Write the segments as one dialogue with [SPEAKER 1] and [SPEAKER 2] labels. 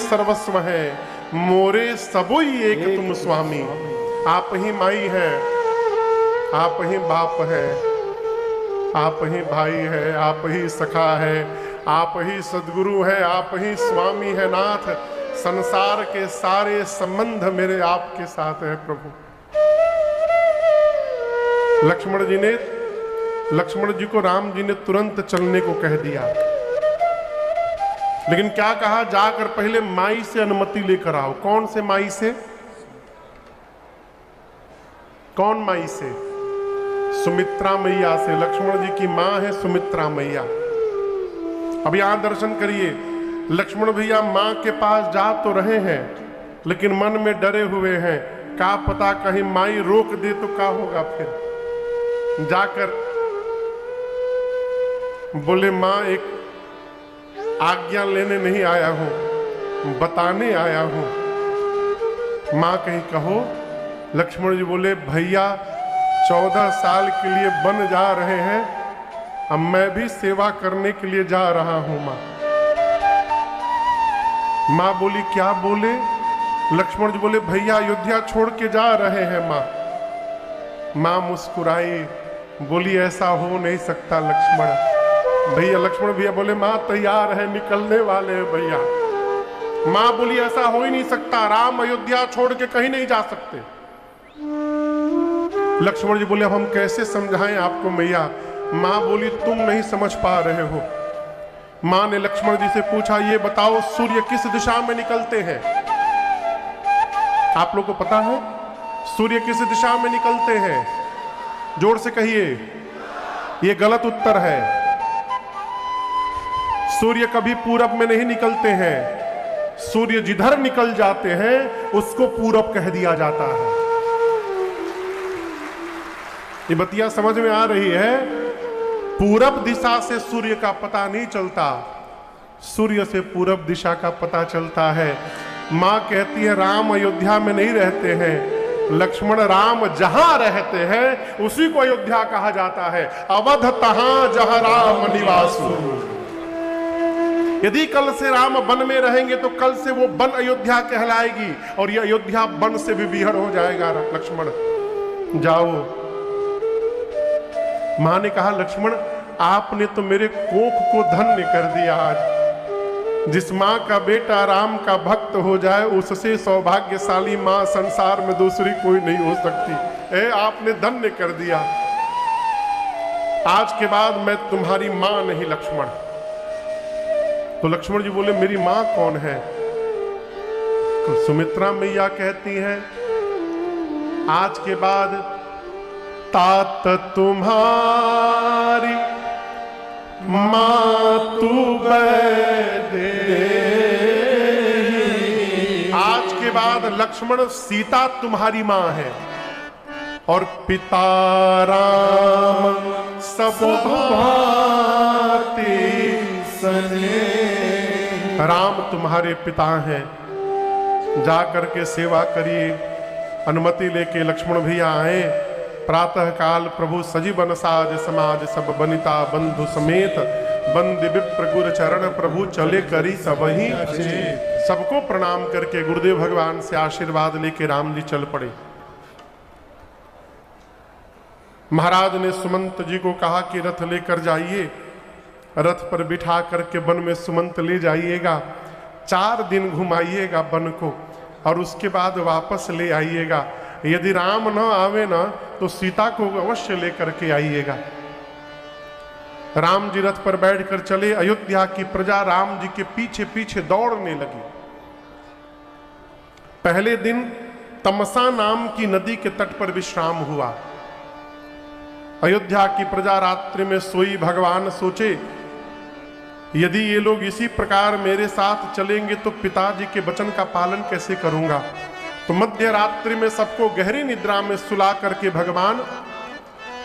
[SPEAKER 1] सर्वस्व है, मोरे सबोई एक तुम स्वामी। आप ही माई है, आप ही बाप है, आप ही भाई है, आप ही सखा है, आप ही सद्गुरु है, आप ही स्वामी है नाथ। संसार के सारे संबंध मेरे आपके साथ है प्रभु। लक्ष्मण जी को राम जी ने तुरंत चलने को कह दिया, लेकिन क्या कहा, जाकर पहले माई से अनुमति लेकर आओ। कौन से माई से? कौन माई से? सुमित्रा मैया से। लक्ष्मण जी की मां है सुमित्रा मैया। अब यहां दर्शन करिए, लक्ष्मण भैया मां के पास जा तो रहे हैं, लेकिन मन में डरे हुए हैं, क्या पता कहीं माई रोक दे तो क्या होगा। फिर जाकर बोले, मां एक आज्ञा लेने नहीं आया हूं, बताने आया हूं। मां कहीं कहो। लक्ष्मण जी बोले, भैया 14 साल के लिए वन जा रहे हैं, अब मैं भी सेवा करने के लिए जा रहा हूं मां। मां बोली, क्या बोले? लक्ष्मण जी बोले, भैया अयोध्या छोड़ के जा रहे हैं मां। मां मुस्कुराई, बोली, ऐसा हो नहीं सकता लक्ष्मण। भैया लक्ष्मण भैया बोले, मां तैयार है, निकलने वाले हैं भैया। मां बोली, ऐसा हो ही नहीं सकता, राम अयोध्या छोड़ के कहीं नहीं जा सकते। लक्ष्मण जी बोले, अब हम कैसे समझाएं आपको मैया? मां बोली, तुम नहीं समझ पा रहे हो। मां ने लक्ष्मण जी से पूछा, ये बताओ सूर्य किस दिशा में निकलते हैं? आप लोग को पता है सूर्य किस दिशा में निकलते हैं? जोर से कहिए। ये गलत उत्तर है। सूर्य कभी पूरब में नहीं निकलते हैं। सूर्य जिधर निकल जाते हैं उसको पूरब कह दिया जाता है। ये बतिया समझ में आ रही है? पूरब दिशा से सूर्य का पता नहीं चलता, सूर्य से पूरब दिशा का पता चलता है। मां कहती है, राम अयोध्या में नहीं रहते हैं लक्ष्मण, राम जहां रहते हैं उसी को अयोध्या कहा जाता है। अवध तहां जहां राम निवासु। यदि कल से राम वन में रहेंगे तो कल से वो वन अयोध्या कहलाएगी, और ये अयोध्या वन से भी विहर हो जाएगा। लक्ष्मण जाओ। मां ने कहा, लक्ष्मण आपने तो मेरे कोख को धन्य कर दिया आज। जिस मां का बेटा राम का भक्त हो जाए उससे सौभाग्यशाली मां संसार में दूसरी कोई नहीं हो सकती। आपने धन्य कर दिया। आज के बाद मैं तुम्हारी मां नहीं लक्ष्मण। तो लक्ष्मण जी बोले, मेरी मां कौन है? तो सुमित्रा मैया कहती हैं, आज के बाद तात तुम्हारी मां तू दे। आज के बाद लक्ष्मण सीता तुम्हारी मां है, और पिता राम सब भांति सने। राम तुम्हारे पिता हैं, जा करके सेवा करिए। अनुमति लेके लक्ष्मण भैया आए। प्रातः काल प्रभु सजीवन साज समाज सब बनिता बंधु समेत। बंदि विप्र गुर चरण प्रभु चले करी सबही। सबको प्रणाम करके गुरुदेव भगवान से आशीर्वाद लेके राम जी चल पड़े। महाराज ने सुमंत जी को कहा कि रथ लेकर जाइए, रथ पर बिठा करके वन में सुमंत ले जाइएगा। 4 दिन घुमाइएगा वन को, और उसके बाद वापस ले आइएगा। यदि राम न आवे ना तो सीता को अवश्य लेकर के आइएगा। राम जी रथ पर बैठकर चले। अयोध्या की प्रजा राम जी के पीछे पीछे दौड़ने लगी। पहले दिन तमसा नाम की नदी के तट पर विश्राम हुआ। अयोध्या की प्रजा रात्रि में सोई। भगवान सोचे, यदि ये लोग इसी प्रकार मेरे साथ चलेंगे तो पिताजी के वचन का पालन कैसे करूंगा। तो मध्य रात्रि में सबको गहरी निद्रा में सुला करके भगवान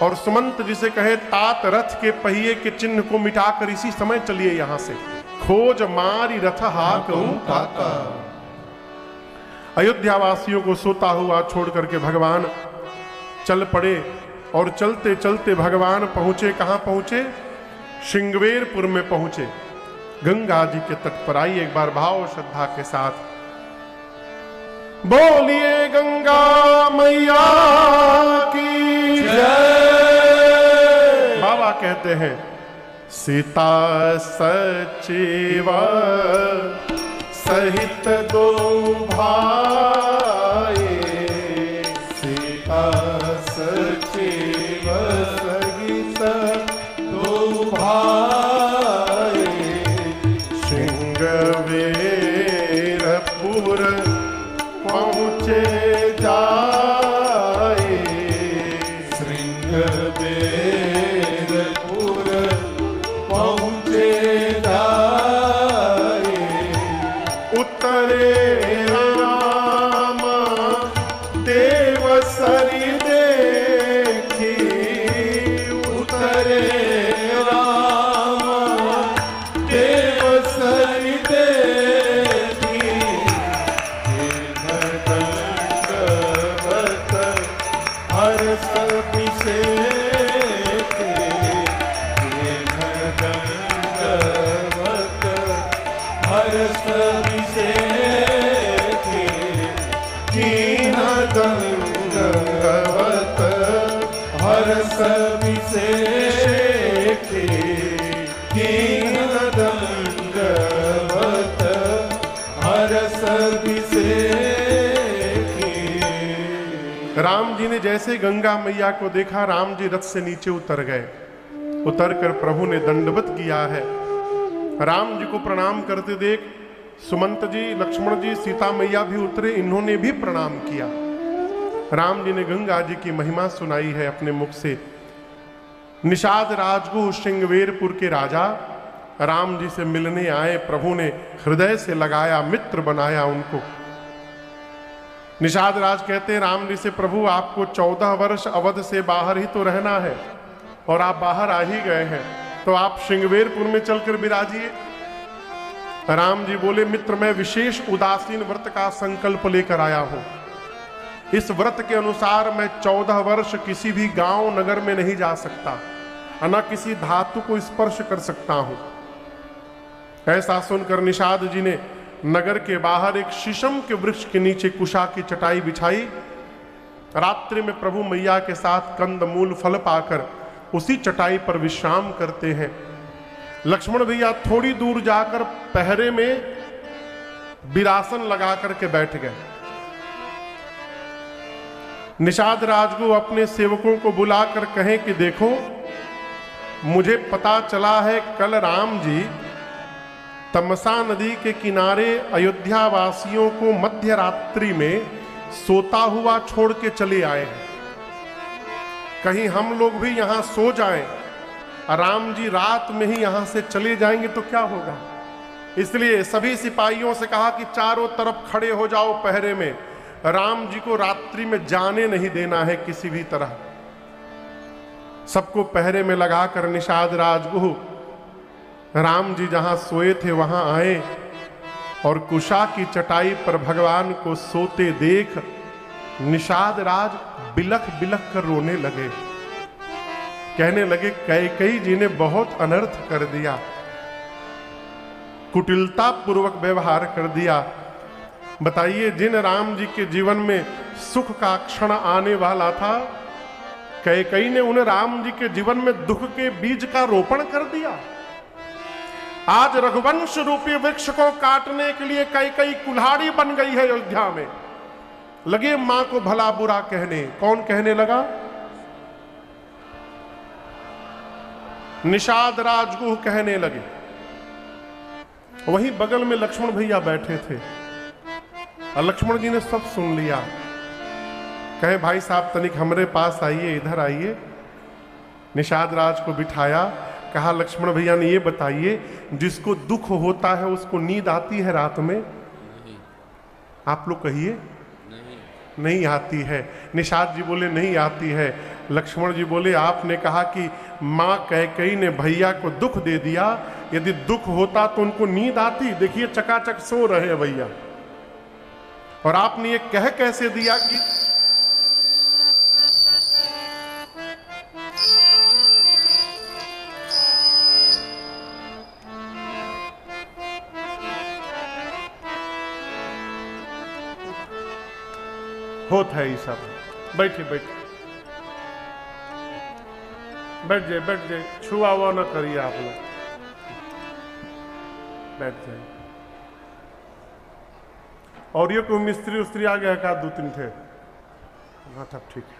[SPEAKER 1] और सुमंत जी से कहे, तात रथ के पहिए के चिन्ह को मिटाकर इसी समय चलिए यहां से। खोज मारी रथ हाकू ताता। अयोध्या वासियों को सोता हुआ छोड़ करके भगवान चल पड़े। और चलते चलते भगवान पहुंचे, कहां पहुंचे? श्रृंगवेरपुर में पहुंचे। गंगा जी के तट पर आइए एक बार भाव श्रद्धा के साथ। बोलिए गंगा मैया की जय। बाबा कहते हैं सीता सचिव सहित दो भाई, सीता सचिव सहित दो भाई, श्रृंगवेरपुर पहुँचे जाए, श्रृंगवेरपुर पहुँचे जाए, उतरे राम देव सरी देखी, उतरे राम देव सरी देखी, हर्ष अभिषेके, हर्ष अभिषेके, कीन दंडवत हर्ष अभिषेके, कीन दंडवत हर्ष अभिषेके। राम जी ने जैसे गंगा मैया को देखा, राम जी रथ से नीचे उतर गए। उतरकर प्रभु ने दंडवत किया है। राम जी को प्रणाम करते देख सुमंत जी, लक्ष्मण जी, सीता मैया भी उतरे, इन्होंने भी प्रणाम किया। राम जी ने गंगा जी की महिमा सुनाई है अपने मुख से। निषाद राजगुह श्रृंगवेरपुर के राजा राम जी से मिलने आए। प्रभु ने हृदय से लगाया, मित्र बनाया उनको। निषाद राज कहते हैं राम जी से, प्रभु आपको 14 वर्ष अवध से बाहर ही तो रहना है और आप बाहर आ ही गए हैं, तो आप श्रृंगवेरपुर में चलकर विराजिए। राम जी बोले, मित्र मैं विशेष उदासीन व्रत का संकल्प लेकर आया हूं। इस व्रत के अनुसार मैं 14 वर्ष किसी भी गांव नगर में नहीं जा सकता, न किसी धातु को स्पर्श कर सकता हूं। ऐसा सुनकर निषाद जी ने नगर के बाहर एक शीशम के वृक्ष के नीचे कुशा की चटाई बिछाई। रात्रि में प्रभु मैया के साथ कंद मूल फल पाकर उसी चटाई पर विश्राम करते हैं। लक्ष्मण भैया थोड़ी दूर जाकर पहरे में बिरासन लगा करके बैठ गए। निषाद राजगुह अपने सेवकों को बुलाकर कहें कि देखो, मुझे पता चला है कल राम जी तमसा नदी के किनारे अयोध्या वासियों को मध्य रात्रि में सोता हुआ छोड़ के चले आए हैं। कहीं हम लोग भी यहां सो जाएं, राम जी रात में ही यहां से चले जाएंगे तो क्या होगा। इसलिए सभी सिपाहियों से कहा कि चारों तरफ खड़े हो जाओ पहरे में, राम जी को रात्रि में जाने नहीं देना है किसी भी तरह। सबको पहरे में लगाकर निषाद राजगुह राम जी जहां सोए थे वहां आए और कुशा की चटाई पर भगवान को सोते देख निषाद राज बिलख बिलख कर रोने लगे। कहने लगे, कैकेयी जी ने बहुत अनर्थ कर दिया, कुटिलता पूर्वक व्यवहार कर दिया। बताइए, जिन राम जी के जीवन में सुख का क्षण आने वाला था, कैकेयी ने उन्हें राम जी के जीवन में दुख के बीज का रोपण कर दिया। आज रघुवंश रूपी वृक्ष को काटने के लिए कैकेयी कुल्हाड़ी बन गई है अयोध्या में। लगे मां को भला बुरा कहने। कौन कहने लगा? निषाद राजगुह कहने लगे। वहीं बगल में लक्ष्मण भैया बैठे थे और लक्ष्मण जी ने सब सुन लिया। कहे, भाई साहब तनिक हमरे पास आइए, इधर आइए। निषाद राज को बिठाया, कहा, लक्ष्मण भैया ने ये बताइए, जिसको दुख होता है उसको नींद आती है रात में? नहीं। आप लोग कहिए। नहीं आती है। निषाद जी बोले, नहीं आती है। लक्ष्मण जी बोले, आपने कहा कि मां कैकेयी ने भैया को दुख दे दिया, यदि दुख होता तो उनको नींद आती? देखिए चकाचक सो रहे हैं भैया, और आपने ये कह कैसे दिया कि होता है ये सब। बैठिए बैठिए, बैठ जाए बैठ जाए, छुआ हुआ ना करिए आप लोग, बैठ जाए। और ये कोई मिस्त्री उस्त्री आ गया का? 2-3 थे। हाँ तब ठीक है।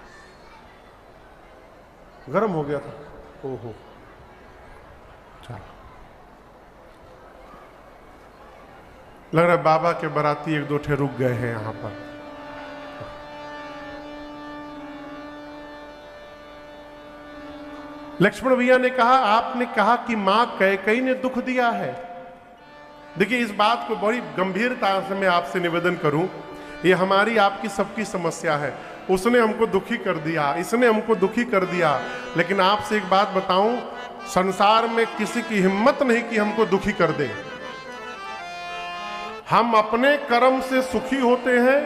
[SPEAKER 1] गर्म हो गया था। ओहो, चलो। लग रहा है बाबा के बाराती 1-2 ठे रुक गए हैं यहां पर। लक्ष्मण भैया ने कहा, आपने कहा कि मां कैकेयी ने दुख दिया है। देखिए, इस बात को बड़ी गंभीरता से मैं आपसे निवेदन करूं, ये हमारी आपकी सबकी समस्या है। उसने हमको दुखी कर दिया, इसने हमको दुखी कर दिया। लेकिन आपसे एक बात बताऊं, संसार में किसी की हिम्मत नहीं कि हमको दुखी कर दे। हम अपने कर्म से सुखी होते हैं,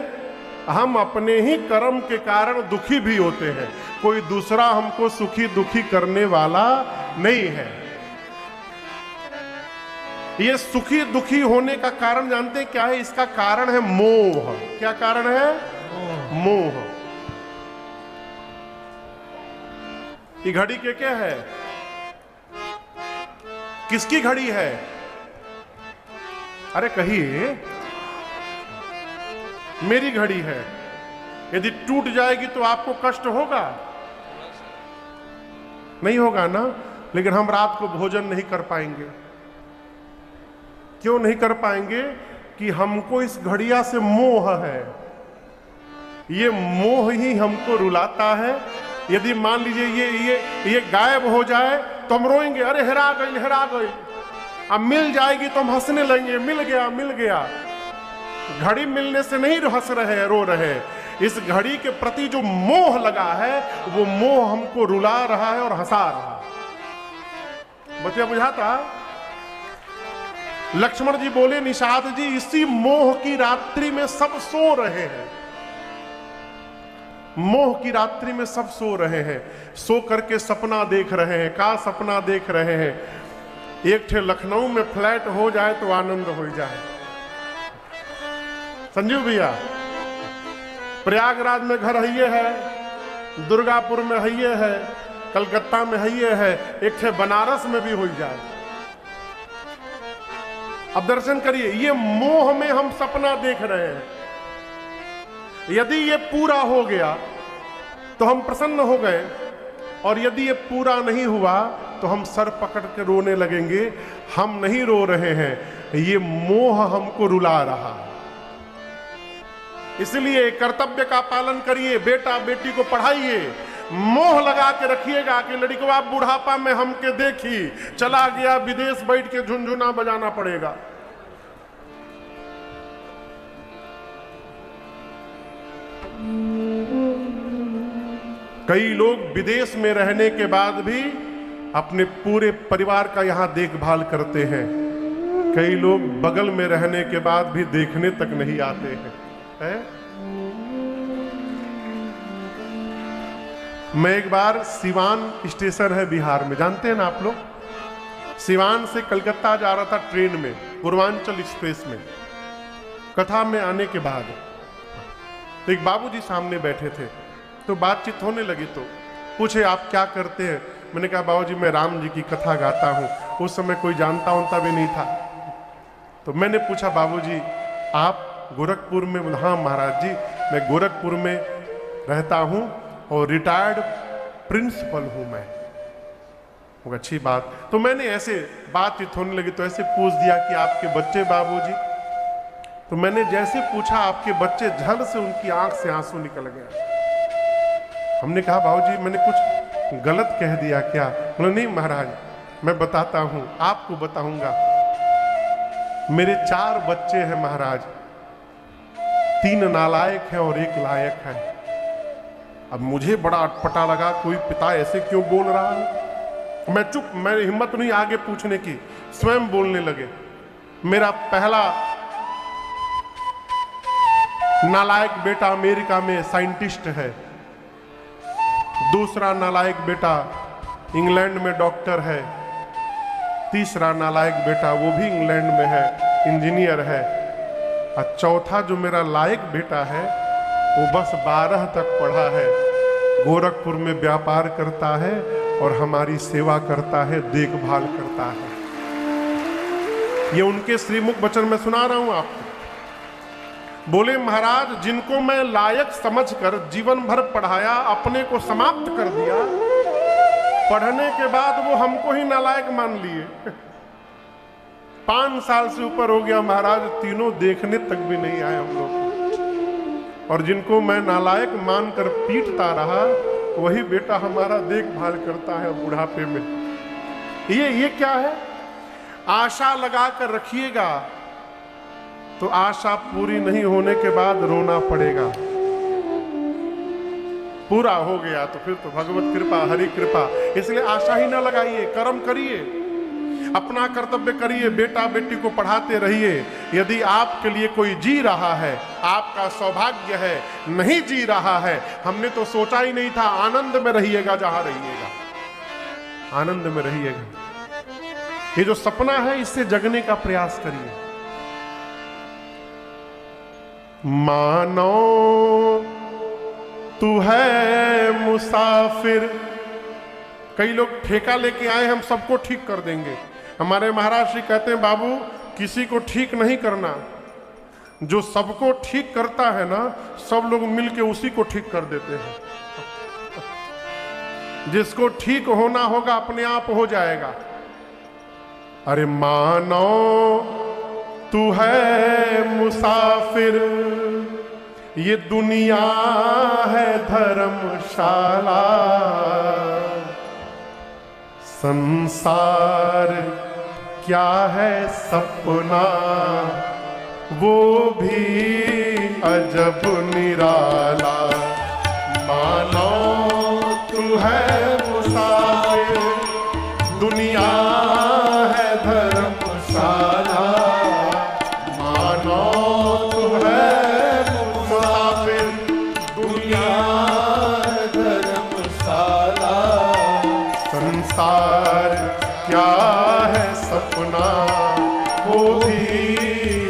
[SPEAKER 1] हम अपने ही कर्म के कारण दुखी भी होते हैं। कोई दूसरा हमको सुखी दुखी करने वाला नहीं है। ये सुखी दुखी होने का कारण जानते हैं क्या है? इसका कारण है मोह। क्या कारण है? मोह। ये घड़ी के क्या है? किसकी घड़ी है? अरे कहिए। मेरी घड़ी है। यदि टूट जाएगी तो आपको कष्ट होगा? नहीं होगा ना। लेकिन हम रात को भोजन नहीं कर पाएंगे। क्यों नहीं कर पाएंगे? कि हमको इस घड़िया से मोह है। ये मोह ही हमको रुलाता है। यदि मान लीजिए ये गायब हो जाए तो हम रोएंगे, अरे हेरा गई हेरा गई। अब मिल जाएगी तो हम हंसने लगेंगे, मिल गया मिल गया। घड़ी मिलने से नहीं हंस रहे रो रहे। इस घड़ी के प्रति जो मोह लगा है, वो मोह हमको रुला रहा है और हंसा रहा है। बच्चा बुझाता? लक्ष्मण जी बोले, निषाद जी, इसी मोह की रात्रि में सब सो रहे हैं। मोह की रात्रि में सब सो रहे हैं। सो करके सपना देख रहे हैं। क्या सपना देख रहे हैं? एक ठे लखनऊ में फ्लैट हो जाए तो आनंद हो जाए। संजीव भैया, प्रयागराज में घर है, दुर्गापुर में है, कलकत्ता में है, एक ठे बनारस में भी हो जाए। अब दर्शन करिए, ये मोह में हम सपना देख रहे हैं। यदि ये पूरा हो गया तो हम प्रसन्न हो गए, और यदि ये पूरा नहीं हुआ तो हम सर पकड़ के रोने लगेंगे। हम नहीं रो रहे हैं, ये मोह हमको रुला रहा है। इसलिए कर्तव्य का पालन करिए, बेटा बेटी को पढ़ाइए, मोह लगा के रखिएगा कि लड़कियों आप बुढ़ापा में हमके देखी, चला गया विदेश, बैठ के झुनझुना बजाना पड़ेगा। कई लोग विदेश में रहने के बाद भी अपने पूरे परिवार का यहां देखभाल करते हैं। कई लोग बगल में रहने के बाद भी देखने तक नहीं आते हैं, है? मैं एक बार सिवान स्टेशन है बिहार में, जानते हैं ना आप लोग? सिवान से कलकत्ता जा रहा था ट्रेन में, पूर्वांचल एक्सप्रेस में। कथा में आने के बाद तो एक बाबूजी सामने बैठे थे, तो बातचीत होने लगी। तो पूछे, आप क्या करते हैं? मैंने कहा, बाबूजी मैं राम जी की कथा गाता हूँ। उस समय कोई जानता उनता भी नहीं था। तो मैंने पूछा, बाबूजी आप गोरखपुर में? हाँ महाराज जी, मैं गोरखपुर में रहता हूँ और रिटायर्ड प्रिंसिपल हूँ मैं। अच्छी बात। तो मैंने ऐसे बातचीत होने लगी तो ऐसे पूछ दिया कि आपके बच्चे बाबूजी? तो मैंने जैसे पूछा आपके बच्चे, झल से उनकी आंख से आंसू निकल गया। हमने कहा, बाबूजी मैंने कुछ गलत कह दिया क्या? बोले, नहीं महाराज, मैं बताता हूं, आपको बताऊंगा। मेरे 4 बच्चे हैं महाराज, 3 नालायक हैं और 1 लायक है। अब मुझे बड़ा अटपटा लगा, कोई पिता ऐसे क्यों बोल रहा है? मैं चुप, मेरी हिम्मत नहीं आगे पूछने की, स्वयं बोलने लगे। मेरा पहला नालायक बेटा अमेरिका में साइंटिस्ट है। दूसरा नालायक बेटा इंग्लैंड में डॉक्टर है। तीसरा नालायक बेटा वो भी इंग्लैंड में है, इंजीनियर है। और चौथा जो मेरा लायक बेटा है वो बस 12 तक पढ़ा है, गोरखपुर में व्यापार करता है और हमारी सेवा करता है, देखभाल करता है। ये उनके श्रीमुख वचन में सुना रहा हूं आपको। बोले महाराज, जिनको मैं लायक समझकर जीवन भर पढ़ाया, अपने को समाप्त कर दिया, पढ़ने के बाद वो हमको ही नालायक मान लिए। 5 साल से ऊपर हो गया महाराज, तीनों देखने तक भी नहीं आए हम लोग। और जिनको मैं नालायक मानकर पीटता रहा, वही बेटा हमारा देखभाल करता है बुढ़ापे में। ये क्या है? आशा लगा कर रखिएगा तो आशा पूरी नहीं होने के बाद रोना पड़ेगा। पूरा हो गया तो फिर तो भगवत कृपा, हरि कृपा। इसलिए आशा ही ना लगाइए, कर्म करिए, अपना कर्तव्य करिए, बेटा बेटी को पढ़ाते रहिए। यदि आपके लिए कोई जी रहा है, आपका सौभाग्य है। नहीं जी रहा है, हमने то सोचा ही नहीं था। आनंद में रहिएगा, जहां रहिएगा आनंद में रहिएगा। ये जो सपना है, इससे जगने का प्रयास करिए। मानो तू है मुसाफिर। कई लोग ठेका लेके आए, हम सबको ठीक कर देंगे। हमारे महाराज श्री कहते हैं, बाबू किसी को ठीक नहीं करना, जो सबको ठीक करता है ना, सब लोग मिलके उसी को ठीक कर देते हैं। जिसको ठीक होना होगा अपने आप हो जाएगा। अरे मानो तू है मुसाफिर, ये दुनिया है धर्मशाला, संसार क्या है सपना, वो भी अजब निराला। मानो तू है मुसाफिर, दुनिया है धर्मशाला, मानो तू है मुसाफिर, दुनिया है धर्मशाला, संसार क्या है सपना, वो भी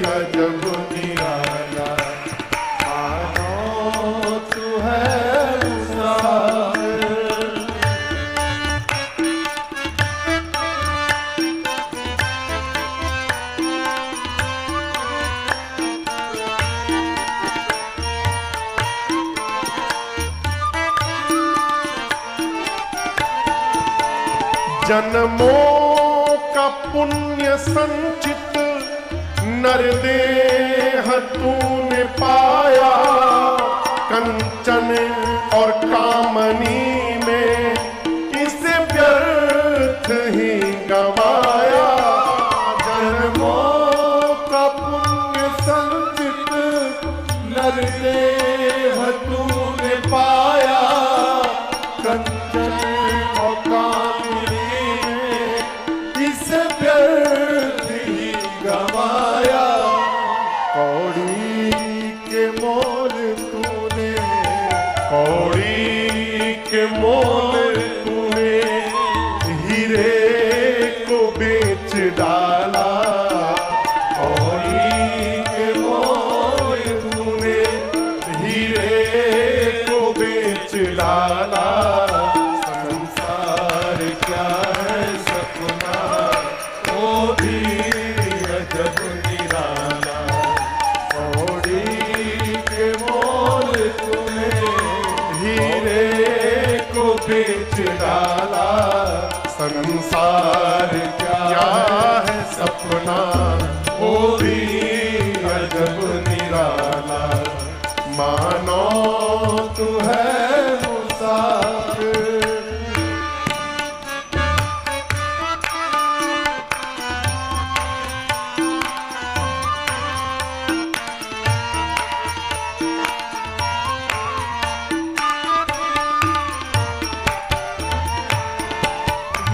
[SPEAKER 1] अजब निराला। मानो तू है मुसाफिर। जन्मों का पुण्य संचित नरदेह तूने पाया, कंचन और कामनी में इसे व्यर्थ ही गवाया। जन्मों का पुण्य संचित नरदेह तूने पाया, कंचन और कामनी व्यर्थ ही गवाया। कौड़ी के मोल तूने, कौड़ी के मोल तूने हीरे को बेच डाला। कौड़ी के मोल तूने हीरे को बेच डाला। संसार क्या है सपना, वो भी अजब निराला। कौड़ी के मोल तूने हीरे को बेच डाला। संसार क्या है सपना, वो भी अजब निराला। मानो तू है मुसाफिर।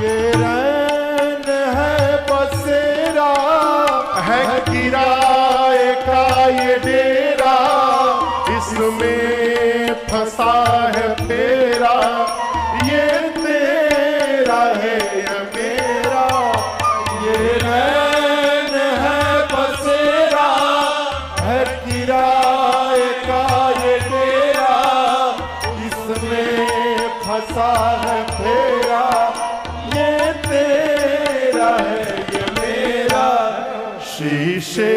[SPEAKER 1] ये रैन है बसेरा, है किराए का ये डेरा, इसमें फंसा है फेरा, ये तेरा है या मेरा। ये रैन है बसेरा, है किराए का ये डेरा,
[SPEAKER 2] सा है फेरा, ये तेरा है ये मेरा।
[SPEAKER 1] शीशे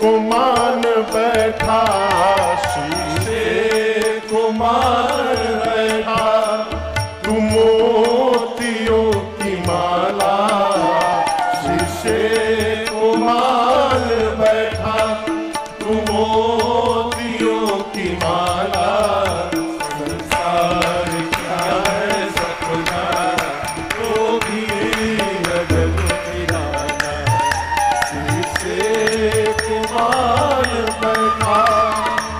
[SPEAKER 1] को मान बैठा,
[SPEAKER 2] शीशे को मान बैठा,
[SPEAKER 1] तू मोतियों की माला।
[SPEAKER 2] शीशे को मान बैठा, तू मोतियों की माला। संसार क्या है सपना, वो भी अजब निराला। शीशे को मान बैठा,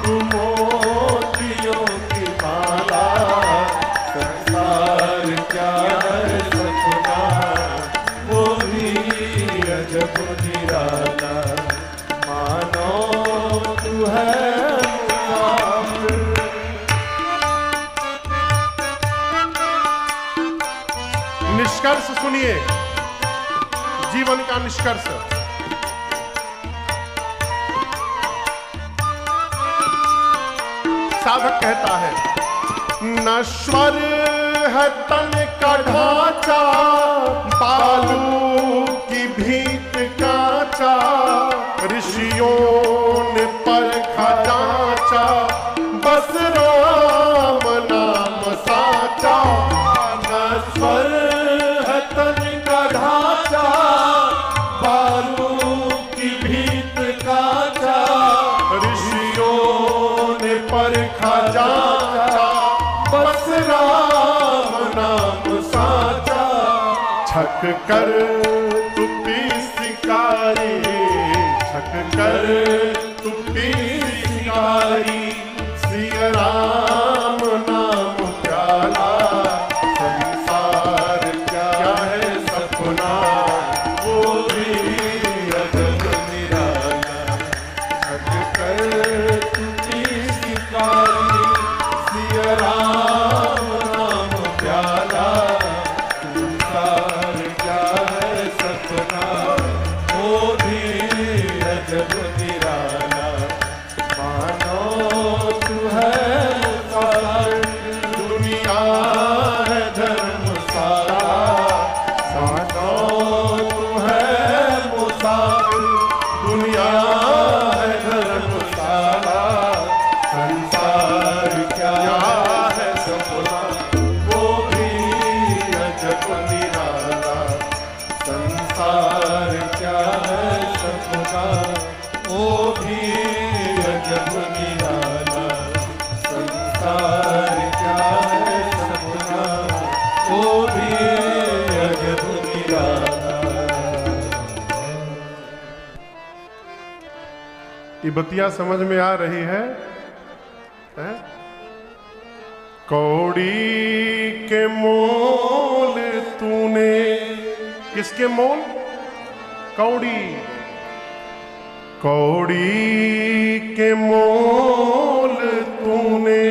[SPEAKER 2] तू मोतियों की माला। संसार क्या है सपना, वो भी अजब निराला। मानो तू है मुसाफिर।
[SPEAKER 1] निष्कर्ष सुनिए, जीवन का निष्कर्ष। साधक कहता है, नश्वर है तन का ढांचा, बालू की भीत कांचा। ऋषियों ने परखा जांचा, बस राम नाम साचा।
[SPEAKER 2] नश्वर है तन का ढांचा, बालू की भीत कांचा।
[SPEAKER 1] ऋषियों ने परखा जांचा,
[SPEAKER 2] बस राम नाम साचा।
[SPEAKER 1] छक कर तुपी शिकारी, छक कर तुपी शिकारी। सिया राम नाम प्याला। संसार क्या है सपना,
[SPEAKER 2] वो भी अजब निराला। छक कर तुझी शिकारी, सिया राम नाम प्याला। संसार क्या है सपना, वो भी अजब निराला। मानो तू है मुसाफिर, दुनिया है धर्मशाला। मानो तू है मुसाफिर, दुनिया है धर्मशाला। संसार क्या है सपना, वो भी अजब निराला। संसार क्या है सपना, वो भी अजब निराला। संसार क्या है सपना, वो भी अजब निराला।
[SPEAKER 1] ये बतिया समझ में आ रही है? कौड़ी के मोल तूने, किसके मोल? कौड़ी। कौड़ी के मोल तूने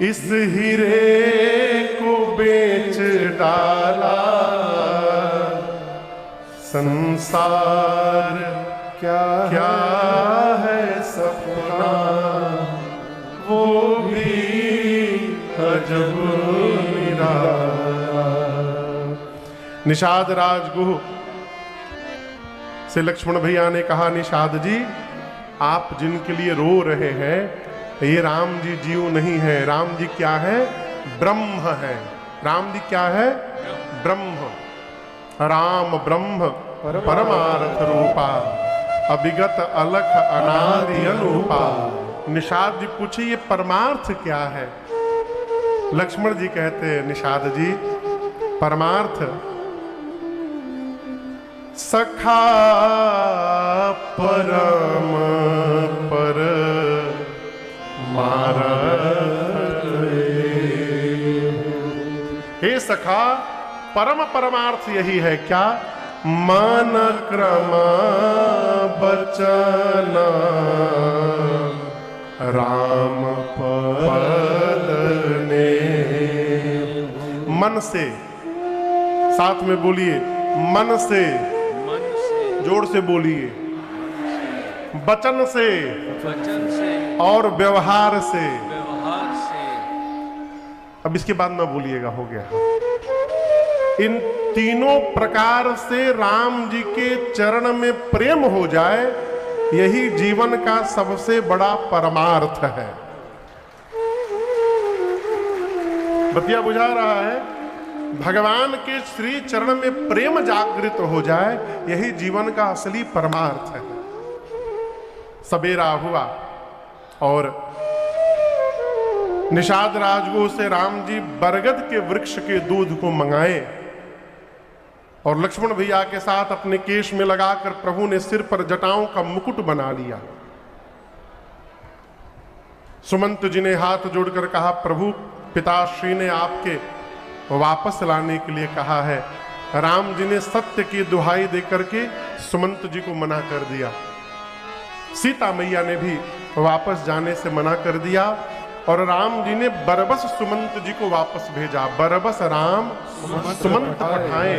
[SPEAKER 1] इस हीरे को बेच डाला। संसार क्या क्या है सपना, वो भी अजब निराला। निषाद राजगुह से लक्ष्मण भैया ने कहा, निषाद जी आप जिनके लिए रो रहे हैं ये राम जी जीव नहीं है। राम जी क्या है? ब्रह्म है। राम जी क्या है? ब्रह्म। राम ब्रह्म परमार्थ रूपा, अभिगत अलख अनादि अनूपा। निषाद जी पूछे ये परमार्थ क्या है? लक्ष्मण जी कहते हैं, निषाद जी परमार्थ सखा परम पर हे सखा, परम परमार्थ यही है क्या? मन क्रम बचन राम पद ने। मन से, साथ में बोलिए, मन से, जोर से बोलिए, वचन से और व्यवहार से अब इसके बाद ना बोलिएगा हो गया। इन तीनों प्रकार से राम जी के चरण में प्रेम हो जाए, यही जीवन का सबसे बड़ा परमार्थ है। बतिया बुझा रहा है? भगवान के श्री चरण में प्रेम जागृत हो जाए, यही जीवन का असली परमार्थ है। सवेरा हुआ और निषाद राजगुह से राम जी बरगद के वृक्ष के दूध को मंगाए और लक्ष्मण भैया के साथ अपने केश में लगाकर प्रभु ने सिर पर जटाओं का मुकुट बना लिया। सुमंत जी ने हाथ जोड़कर कहा, प्रभु पिताश्री ने आपके वापस लाने के लिए कहा है। राम जी ने सत्य की दुहाई देकर के सुमंत जी को मना कर दिया। सीता मैया ने भी वापस जाने से मना कर दिया और राम जी ने बरबस सुमंत जी को वापस भेजा। बरबस राम सुमंत पठाए।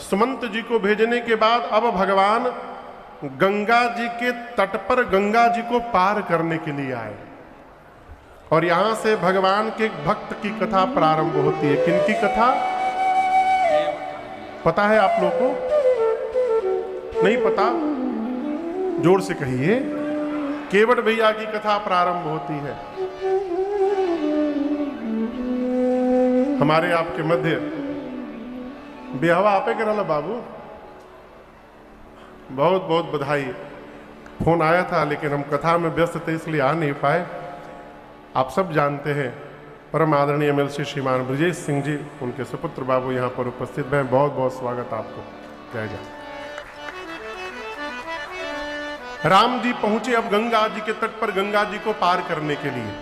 [SPEAKER 1] सुमंत जी को भेजने के बाद अब भगवान गंगा जी के तट पर गंगा जी को पार करने के लिए आए और यहां से भगवान के एक भक्त की कथा प्रारंभ होती है। किनकी कथा पता है आप लोगों को? नहीं पता? जोर से कहिए। केवट भैया की कथा प्रारंभ होती है। हमारे आपके मध्य ब्याहवा आपे करल बाबू, बहुत बहुत बधाई। फोन आया था लेकिन हम कथा में व्यस्त थे इसलिए आ नहीं पाए। आप सब जानते हैं परम आदरणीय MLC श्रीमान ब्रजेश सिंह जी, उनके सुपुत्र बाबू यहाँ पर उपस्थित हैं। बहुत बहुत स्वागत आपको। जय जय। राम जी पहुंचे अब गंगा जी के तट पर गंगा जी को पार करने के लिए।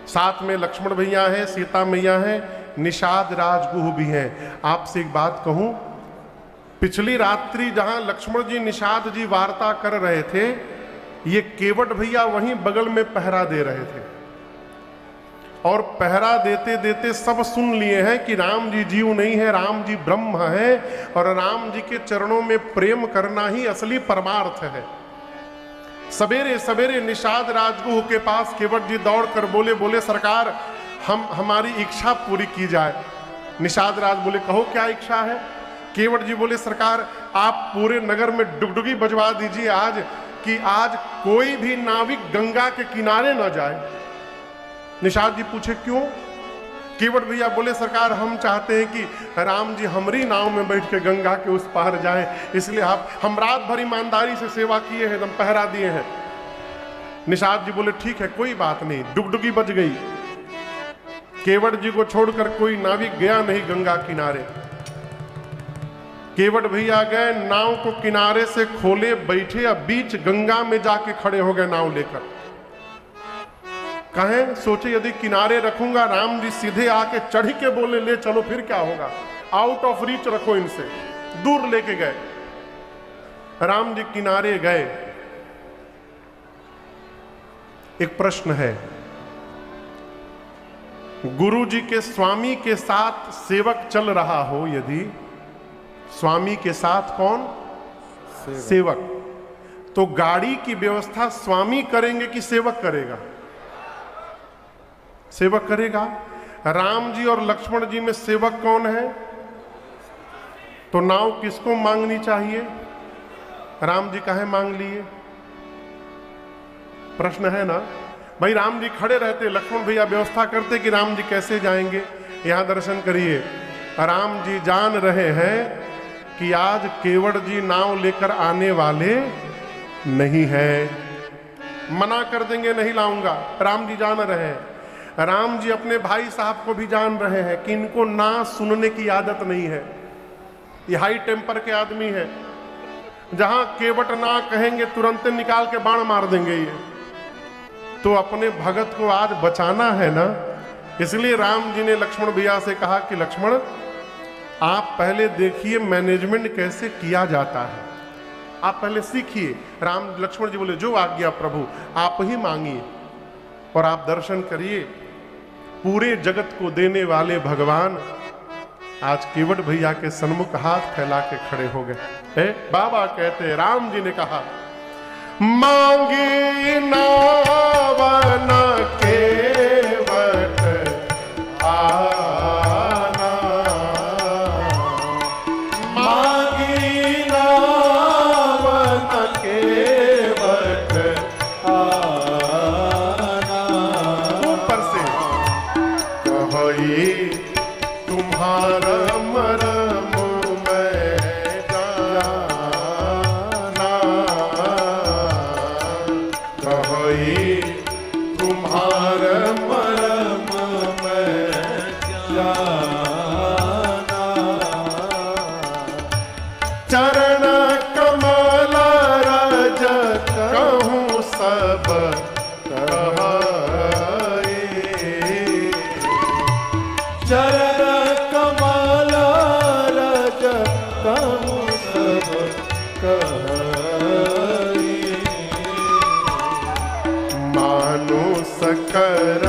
[SPEAKER 1] साथ में लक्ष्मण भैया है, सीता मैया है, निषाद राजगुह भी हैं। आपसे एक बात कहूं, पिछली रात्रि जहां लक्ष्मण जी निषाद जी वार्ता कर रहे थे, ये केवट भैया वहीं बगल में पहरा दे रहे थे और पहरा देते देते सब सुन लिए हैं कि राम जी जीव नहीं है, राम जी ब्रह्म है और राम जी के चरणों में प्रेम करना ही असली परमार्थ है। सवेरे सवेरे निषाद राजगुह के पास केवट जी दौड़ कर बोले सरकार हमारी इच्छा पूरी की जाए। निषाद राज बोले कहो क्या इच्छा है? केवट जी बोले सरकार आप पूरे नगर में डुगडुगी बजवा दीजिए आज, कि आज कोई भी नाविक गंगा के किनारे न जाए। निषाद जी पूछे क्यों? केवट भैया बोले सरकार हम चाहते हैं कि राम जी हमारी नाव में बैठ के गंगा के उस पार जाए, इसलिए हम रात भर ईमानदारी से सेवा किए हैं, एकदम पहरा दिए हैं। निषाद जी बोले ठीक है कोई बात नहीं। डुगडुगी बज गई। केवट जी को छोड़कर कोई नाविक गया नहीं गंगा किनारे। केवट भैया गए, नाव को किनारे से खोले, बैठे, अब बीच गंगा में जाके खड़े हो गए नाव लेकर। कहें सोचे यदि किनारे रखूंगा राम जी सीधे आके चढ़ के बोले ले चलो फिर क्या होगा, आउट ऑफ रीच रखो इनसे, दूर लेके गए। राम जी किनारे गए। एक प्रश्न है, गुरु जी के स्वामी के साथ सेवक चल रहा हो, यदि स्वामी के साथ कौन? सेवक। तो गाड़ी की व्यवस्था स्वामी करेंगे कि सेवक करेगा? सेवक करेगा। राम जी और लक्ष्मण जी में सेवक कौन है? तो नाव किसको मांगनी चाहिए? राम जी काहे मांग लिए? प्रश्न है ना भाई। राम जी खड़े रहते, लक्ष्मण भैया व्यवस्था करते कि राम जी कैसे जाएंगे। यहां दर्शन करिए, राम जी जान रहे हैं कि आज केवट जी नाव लेकर आने वाले नहीं है, मना कर देंगे नहीं लाऊंगा। राम जी जान रहे हैं। राम जी अपने भाई साहब को भी जान रहे हैं कि इनको ना सुनने की आदत नहीं है, ये हाई टेम्पर के आदमी है। जहां केवट ना कहेंगे तुरंत निकाल के बाण मार देंगे ये। तो अपने भगत को आज बचाना है ना, इसलिए राम जी ने लक्ष्मण भैया से कहा कि लक्ष्मण आप पहले देखिए मैनेजमेंट कैसे किया जाता है, आप पहले सीखिए। लक्ष्मण जी बोले जो आज्ञा प्रभु, आप ही मांगिए। और आप दर्शन करिए, पूरे जगत को देने वाले भगवान आज केवट भैया के सन्मुख हाथ फैला के खड़े हो गए। बाबा कहते, राम जी ने कहा मांगी नावन केवट पाई तुम्हार मरम मैं
[SPEAKER 2] जाना
[SPEAKER 1] चरण कमल रज कहूँ सब कहाए
[SPEAKER 2] चरण कमल रज कहूँ सब कहाए
[SPEAKER 1] मानो सकर